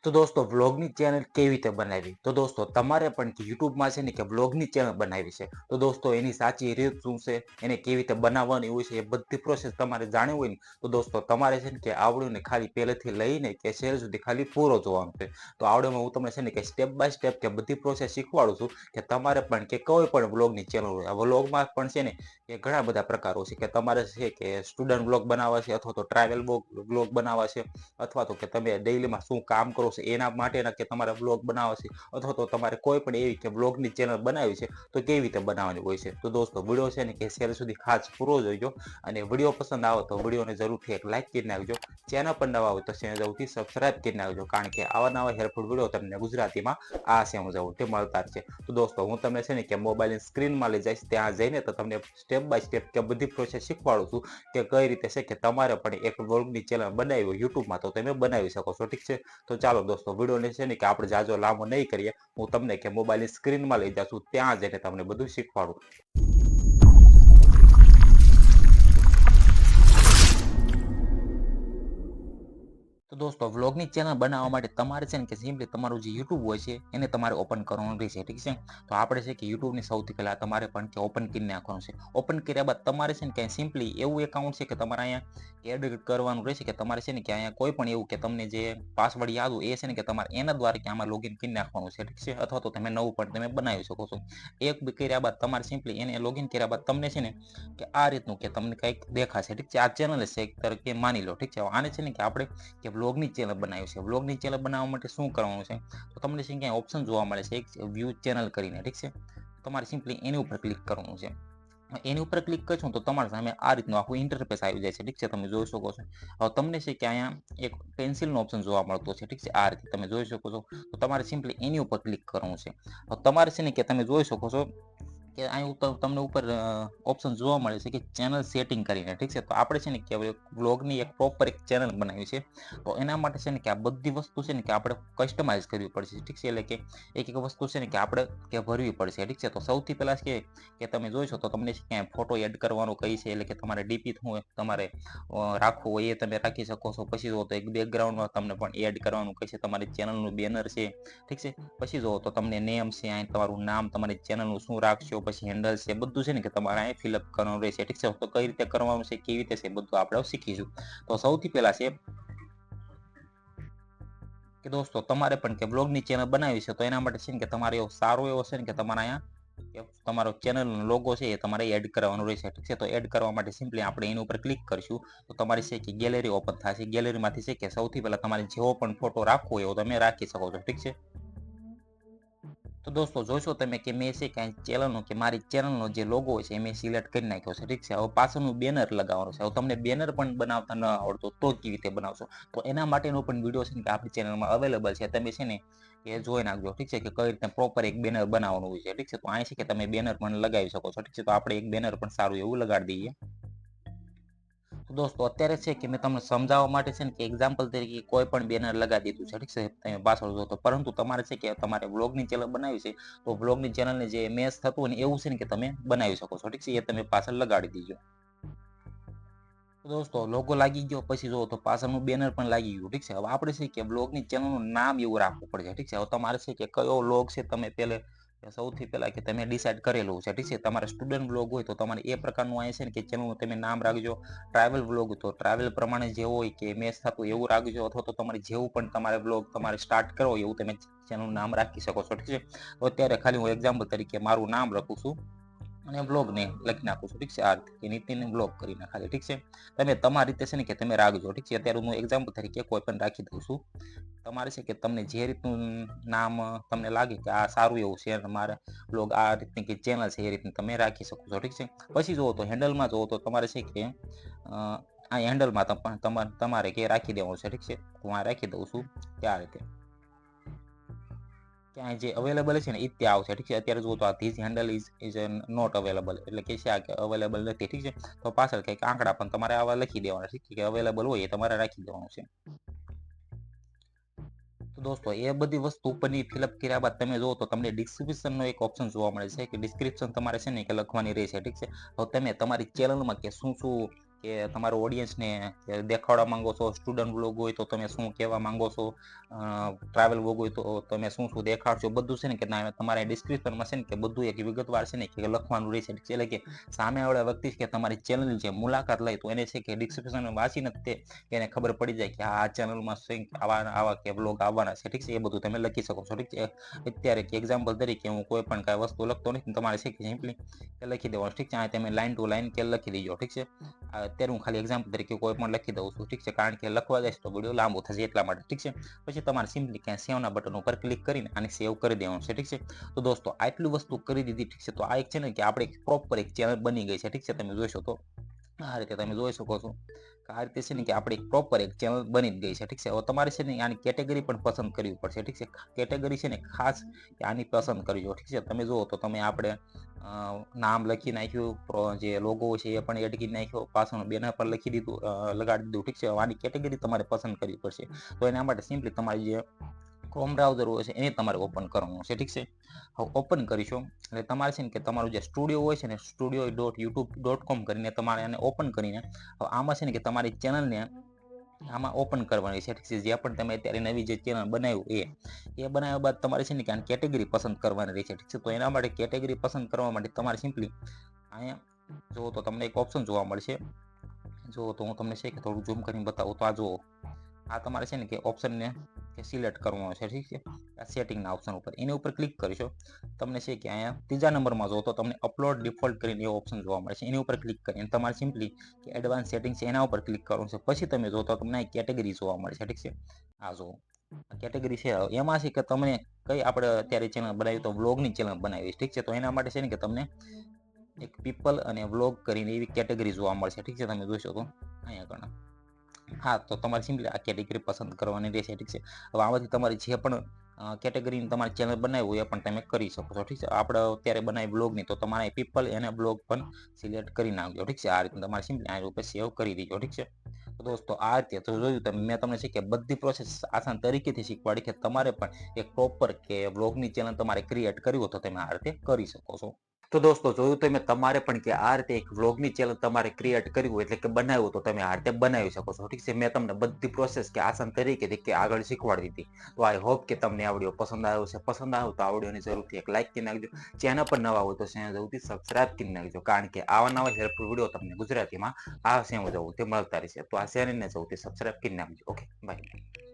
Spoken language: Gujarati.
તો દોસ્તો વ્લોગની ચેનલ કેવી રીતે બનાવી? તો દોસ્તો તમારે પણ યુટ્યુબમાં છે ને કે વ્લોગની ચેનલ બનાવી છે. તો દોસ્તો એની સાચી રીત શું છે, એને કેવી રીતે બનાવવાની હોય છે, એ બધી પ્રોસેસ તમારે જાણવી હોય ને તો દોસ્તો તમારે છે ને કે આવડ્યું ને ખાલી પહેલેથી લઈને કે છેલ્લે સુધી ખાલી પૂરો જોવાનું છે. તો આવડેમાં હું તમને છે ને કે સ્ટેપ બાય સ્ટેપ કે બધી પ્રોસેસ શીખવાડું છું કે તમારે પણ કે કોઈ પણ વ્લોગની ચેનલ હોય. આ વ્લોગમાં પણ છે ને કે ઘણા બધા પ્રકારો છે કે તમારે છે કે સ્ટુડન્ટ વ્લોગ બનાવવા છે અથવા તો ટ્રાવેલ વ્લોગ બનાવવા છે અથવા તો કે તમે ડેઈલીમાં શું કામ કરો છો એના માટેના કે તમારે વ્લોગ બનાવવા છે અથવા તો તમારે કોઈ પણ એવી કે વ્લોગની ચેનલ બનાવી છે તો કેવી રીતે બનાવવાની હોય છે. તો દોસ્તો વિડીયો છે ને કે છેલ્લે સુધી ખાસ પૂરો જોઈજો અને વિડીયો પસંદ આવે તો વિડીયોને જરૂરથી એક લાઈક કરી નાખજો. ચેનલ પર નવા હોય તો ચેનલ જરૂરથી સબસ્ક્રાઇબ કરી નાખજો, કારણ કે આવા નવા હેલ્પફુલ વિડીયો તમને ગુજરાતીમાં આ સમજાવટી મળતા છે. તો દોસ્તો હું તમને છે ને કે મોબાઈલની સ્ક્રીનમાં લઈ જઈશ, ત્યાં જઈને તો તમને સ્ટેપ બાય સ્ટેપ કે બધી પ્રોસેસ શીખવાડું છું કે કઈ રીતે છે કે તમારે પણ એક વ્લોગની ચેનલ બનાવી હોય યુટ્યુબમાં તો તમે બનાવી શકો છો. ઠીક છે, તો ચાલો દોસ્તો વિડીયોને છે ને કે આપણે જાજો લાંબો નહીં કરીએ, હું તમને કે મોબાઈલની સ્ક્રીનમાં લઈ જાઉં છું, ત્યાં જઈને તમને બધું શીખવાડું. તો દોસ્તો વ્લોગની ચેનલ બનાવવા માટે તમારે છે ને કે સિમ્પલી તમારું જે યુટ્યુબ હોય છે એને તમારે ઓપન કરવાનું રહેશે. ઠીક છે, તો આપણે છે કે યુટ્યુબની સૌથી પહેલાં તમારે પણ કે ઓપન કરી નાખવાનું છે. ઓપન કર્યા બાદ તમારે છે ને કે સિમ્પલી એવું એકાઉન્ટ છે કે તમારે અહીંયા એડ કરવાનું રહેશે કે તમારે છે ને કે અહીંયા કોઈ પણ એવું કે તમને જે પાસવર્ડ યાદ હોય એ છે ને કે તમારે એના દ્વારા કે આમાં લોગિન કરી નાખવાનું છે. ઠીક છે, અથવા તો તમે નવું પણ તમે બનાવી શકો છો. એક કર્યા બાદ તમારે સિમ્પલી એને લોગિન કર્યા બાદ તમને છે ને કે આ રીતનું કે તમને કંઈક દેખાશે. ઠીક છે, આ ચેનલ છે તરીકે માની લો. ઠીક છે, આને છે ને કે આપણે કે વ્લોગની ચેનલ બનાવી છે. વ્લોગની ચેનલ બનાવવા માટે શું કરવાનું છે, તો તમને છે ક્યાંય ઓપ્શન જોવા મળે છે એક વ્યૂ ચેનલ કરીને. ઠીક છે, તમારે સિમ્પલી એની ઉપર ક્લિક કરવાનું છે. એની ઉપર ક્લિક કરશો તો તમારા સામે આ રીતનું આખું ઇન્ટરફેસ આવી જાય છે. ઠીક છે, તમે જોઈ શકો છો. હવે તમને છે કે અહીંયા એક પેન્સિલનો ઓપ્શન જોવા મળતો છે. ઠીક છે, આ રીતે તમે જોઈ શકો છો. તો તમારે સિમ્પલી એની ઉપર ક્લિક કરવાનું છે. હવે તમારે છે ને કે તમે જોઈ શકો છો કે અહીં તમને ઉપર ઓપ્શન જોવા મળે છે કે ચેનલ સેટિંગ કરીને. ઠીક છે, તો આપણે છે ને કે વ્લોગની એક પ્રોપર એક ચેનલ બનાવી છે. તો એના માટે છે ને કે આ બધી વસ્તુ છે ને કે આપણે કસ્ટમાઇઝ કરવી પડશે. ઠીક છે, એટલે કે એક એક વસ્તુ છે ને કે આપણે કે ભરવી પડશે. ઠીક છે, તો સૌથી પહેલાં છે કે તમે જોઈશો તો તમને ક્યાંય ફોટો એડ કરવાનો કહી છે, એટલે કે તમારે ડીપી હોય તમારે રાખવું હોય એ તમે રાખી શકો છો. પછી જો તો એક બેકગ્રાઉન્ડમાં તમને પણ એડ કરવાનું કહે છે, તમારી ચેનલનું બેનર છે. ઠીક છે, પછી જો તો તમને નેમ છે, અહીં તમારું નામ, તમારી ચેનલનું શું રાખશો, પછી હેન્ડલ છે, બધું છે ને કે તમારે અહીં ફિલઅપ કરવાનું રહેશે. ઠીક છે, તો કઈ રીતે કરવાનું છે, કેવી રીતે છે, બધું આપણે શીખીશું. તો સૌથી પહેલાં છે કે દોસ્તો તમારે પણ કે બ્લોગની ચેનલ બનાવી છે તો એના માટે છે ને કે તમારે એવો સારો એવો છે ને કે તમારે અહીંયા તમારો ચેનલનો લોગો છે એ તમારે એડ કરવાનો રહેશે. ઠીક છે, તો એડ કરવા માટે સિમ્પલી આપણે એની ઉપર ક્લિક કરીશું તો તમારી છે કે ગેલેરી ઓપન થશે. ગેલેરીમાંથી છે કે સૌથી પહેલાં તમારે જેવો પણ ફોટો રાખવો હોય એવો તમે રાખી શકો છો. ઠીક છે, તો દોસ્તો જોશો તમે કે મેં છે કે ચેનલનો કે મારી ચેનલનો જે લોગો છે એ મેં સિલેક્ટ કરી નાખ્યો છે. ઠીક છે, હવે પાછળનું બેનર લગાવવાનું છે. હવે તમને બેનર પણ બનાવતા ન આવડતો તો કેવી રીતે બનાવશો, તો એના માટેનો પણ વિડીયો છે ને કે આપણી ચેનલમાં અવેલેબલ છે, તમે છે ને એ જોઈ નાખજો. ઠીક છે, કે કઈ રીતે પ્રોપર એક બેનર બનાવવાનું હોય છે. ઠીક છે, તો અહીં છે કે તમે બેનર પણ લગાવી શકો છો. ઠીક છે, તો આપણે એક બેનર પણ સારું એવું લગાડી દઈએ. તો દોસ્તો અત્યારે છે કે મેં તમને સમજાવવા માટે છે ને કે એક્ઝામ્પલ તરીકે કોઈ પણ બેનર લગાવી દીધું છે. ઠીક છે, તમે પાછળ જો તો, પરંતુ તમારે છે કે તમારે વ્લોગની ચેનલ બનાવી છે તો વ્લોગની ચેનલને જે મેચ થતું હોય ને એવું છે ને કે તમે બનાવી શકો છો. ઠીક છે, એ તમે પાછળ લગાડી દીજો. દોસ્તો લોગો લાગી ગયો, પછી જો તો પાછળનું બેનર પણ લાગી ગયું. ઠીક છે, હવે આપણે છે કે બ્લોગની ચેનલનું નામ એવું રાખવું પડશે. ઠીક છે, હવે તમારે છે કે કયો વ્લોગ છે તમે પહેલે સૌથી પહેલાં કે તમે ડિસાઇડ કરેલું છે. ઠીક છે, તમારે સ્ટુડન્ટ વ્લોગ હોય તો તમારે એ પ્રકારનું અહીં છે ને કે ચેનલનું તમે નામ રાખજો. ટ્રાવેલ વ્લોગ તો ટ્રાવેલ પ્રમાણે જે હોય કે મેચ થતું એવું રાખજો, અથવા તો તમારે જેવું પણ તમારે વ્લોગ તમારે સ્ટાર્ટ કરો એવું તમે ચેનલનું નામ રાખી શકો છો. ઠીક છે, તો અત્યારે ખાલી હું એક્ઝામ્પલ તરીકે મારું નામ લખું છું અને બ્લોગને લખી નાખું છું. ઠીક છે, આ રીતે નીતિને બ્લોગ કરી નાખાય. ઠીક છે, તમે તમારી રીતે છે ને કે તમે રાખજો. ઠીક છે, અત્યારે હું એક્ઝામ્પલ તરીકે કોઈ પણ રાખી દઉં છું. તમારે છે કે તમને જે રીતનું નામ તમને લાગે કે આ સારું એવું છે, મારે બ્લોગ આ રીતની કે ચેનલ છે એ રીતની તમે રાખી શકો છો. ઠીક છે, પછી જુઓ તો હેન્ડલમાં જુઓ તો તમારે છે કે આ હેન્ડલમાં તમારે કે રાખી દેવાનું છે. ઠીક છે, હું આ રાખી દઉં છું ત્યાં રીતે ક્યાંય જે અવેલેબલ છે ને એ ત્યાં આવશે. ઠીક છે, અત્યારે જુઓ તો આ this handle is not available, એટલે કે છે કે અવેલેબલ નથી. ઠીક છે, તો પાછળ કંઈક આંકડા પણ તમારે આવા લખી દેવાના. ઠીક છે, કે અવેલેબલ હોય એ તમારે રાખી દેવાનું છે. તો દોસ્તો એ બધી વસ્તુ ઉપરની ફિલઅપ કર્યા બાદ તમે જુઓ તો તમને ડિસ્ક્રિપ્શનનો એક ઓપ્શન જોવા મળે છે કે ડિસ્ક્રિપ્શન તમારે છે ને કે લખવાની રહેશે. ઠીક છે, તો તમે તમારી ચેનલમાં કે શું શું કે તમારા ઓડિયન્સને દેખાડવા માંગો છો, સ્ટુડન્ટ વ્લોગ હોય તો તમે શું કહેવા માંગો છો, ટ્રાવેલ વ્લોગ હોય તો તમે શું શું દેખાડશો, બધું છે ને કે તમારે ડિસ્ક્રિપ્શનમાં છે ને કે બધું એક વિગતવાર છે ને કે લખવાનું રહેશે. એટલે કે સામેવાળા વ્યક્તિ કે તમારી ચેનલ જે મુલાકાત લઈ તો એને છે કે ડિસ્ક્રિપ્શન વાંચીને તે એને ખબર પડી જાય કે આ ચેનલમાં આવા કે વ્લોગ આવવાના છે. ઠીક છે, એ બધું તમે લખી શકો છો. ઠીક છે, અત્યારે કે એક્ઝામ્પલ તરીકે હું કોઈ પણ કાંઈ વસ્તુ લખતો નથી, તમારે છે કે સિમ્પલી લખી દેવાનું. ઠીક છે, આ તમે લાઈન ટુ લાઈન કે લખી દેજો. ઠીક છે, અત્યારે હું ખાલી એક્ઝામ્પલ તરીકે કોઈ પણ લખી દઉં છું. ઠીક છે, કારણ કે લખવા જઈશ તો વિડીયો લાંબો થશે એટલા માટે. ઠીક છે, પછી તમારે સિમ્પલી ક્યાં સેવના બટન ઉપર ક્લિક કરીને આને સેવ કરી દેવાનું છે. ઠીક છે, તો દોસ્તો આટલી વસ્તુ કરી દીધી. ઠીક છે, તો આ એક છે ને કે આપણે એક પ્રોપર એક ચેનલ બની ગઈ છે. ઠીક છે, તમે જોઈશો તો આ રીતે તમે જોઈ શકો છો કે આ રીતે છે ને કે આપણે એક પ્રોપર એક ચેનલ બની જ ગઈ છે. ઠીક છે, હવે તમારે છે ને આની કેટેગરી પણ પસંદ કરવી પડશે. ઠીક છે, કેટેગરી છે ને ખાસ આની પસંદ કરજો. ઠીક છે, તમે જુઓ તો તમે આપણે નામ લખી નાખ્યું, જે લોગો છે એ પણ એડ કરી નાખ્યો, પાછળનું બેનર પર લખી દીધું, લગાડી દીધું. ઠીક છે, આની કેટેગરી તમારે પસંદ કરવી પડશે. તો એના માટે સિમ્પલી તમારી જે ક્રોમ બ્રાઉઝર હોય છે એને તમારે ઓપન કરવાનું છે. ઠીક છે, હવે ઓપન કરીશું એટલે તમારે છે ને કે તમારું જે સ્ટુડિયો હોય છે ને studio.youtube.com કરીને તમારે એને ઓપન કરીને હવે આમાં છે ને કે તમારી ચેનલને આમાં ઓપન કરવાની છે. ઠીક છે, જે પણ તમે અત્યારે નવી જે ચેનલ બનાવ્યું એ બનાવ્યા બાદ તમારે છે ને કે આની કેટેગરી પસંદ કરવાની રહેશે. ઠીક છે, તો એના માટે કેટેગરી પસંદ કરવા માટે તમારે સિમ્પલી અહીંયા જુઓ તો તમને એક ઓપ્શન જોવા મળશે. જુઓ તો હું તમને છે કે થોડું ઝૂમ કરીને બતાવું તો આ જુઓ, આ તમારે છે ને કે ઓપ્શનને સિલેક્ટ કરવાનો છે. ઠીક છે, આ સેટિંગના ઓપ્શન ઉપર એની ઉપર ક્લિક કરશો તમને છે કે અહીંયા ત્રીજા નંબરમાં જો તો તમને અપલોડ ડિફોલ્ટ કરીને એવો ઓપ્શન જોવા મળે છે. એની ઉપર ક્લિક કરીને તમારે સિમ્પલી કે એડવાન્સ સેટિંગ છે એના ઉપર ક્લિક કરવાનું છે. પછી તમે જો તો તમને કેટેગરી જોવા મળે છે. ઠીક છે, આ જુઓ કેટેગરી છે, એમાં છે કે તમને કઈ આપણે અત્યારે ચેનલ બનાવી તો વ્લોગની ચેનલ બનાવી. ઠીક છે, તો એના માટે છે ને કે તમને એક પીપલ અને વ્લોગ કરીને એવી કેટેગરી જોવા મળશે. ઠીક છે, તમે જોઈ શકો અહીંયા આગળ. હા, તો તમારે સિમ્પલી આ કેટેગરી પસંદ કરવાની રહેશે. ઠીક છે, હવે આમાંથી તમારી જે પણ કેટેગરીની તમારી ચેનલ બનાવી હોય એ પણ તમે કરી શકો છો. ઠીક છે, આપણે અત્યારે બનાવી બ્લોગની તો તમારે પીપલ એને બ્લોગ પણ સિલેક્ટ કરી નાખજો. ઠીક છે, આ રીતે તમારે સિમ્પલી આ રૂપે સેવ કરી દીજો. ઠીક છે, તો દોસ્તો આ રીતે તો જોયું તમે, મેં તમને છે કે બધી પ્રોસેસ આસાન તરીકેથી શીખવાડી કે તમારે પણ એક પ્રોપર કે બ્લોગની ચેનલ તમારે ક્રિએટ કરવી હોય તો તમે આ રીતે કરી શકો છો. તો દોસ્તો જોયું તમે, તમારે પણ કે આ રીતે એક વ્લોગની ચેનલ તમારે ક્રિએટ કરવી હોય એટલે કે બનાવ્યું તો તમે આ રીતે બનાવી શકો છો. ઠીક છે, મેં તમને બધી પ્રોસેસ કે આસાન તરીકેથી કે આગળ શીખવાડી દીધી. તો આઈ હોપ કે તમને આ વિડીયો પસંદ આવ્યો છે. પસંદ આવ્યો તો આ વિડીયોને જરૂરથી એક લાઈક કરી નાખજો. ચેનલ પર નવા હોય તો ચેનલ જરૂરથી સબસ્ક્રાઇબ કરી નાખજો, કારણ કે આવા નવા હેલ્પફુલ વિડીયો તમને ગુજરાતીમાં આ સેમ જવું તે મળતા રહેશે. તો આ ચેનલને જરૂરથી સબસ્ક્રાઇબ કરી નાખજો. Okay, by.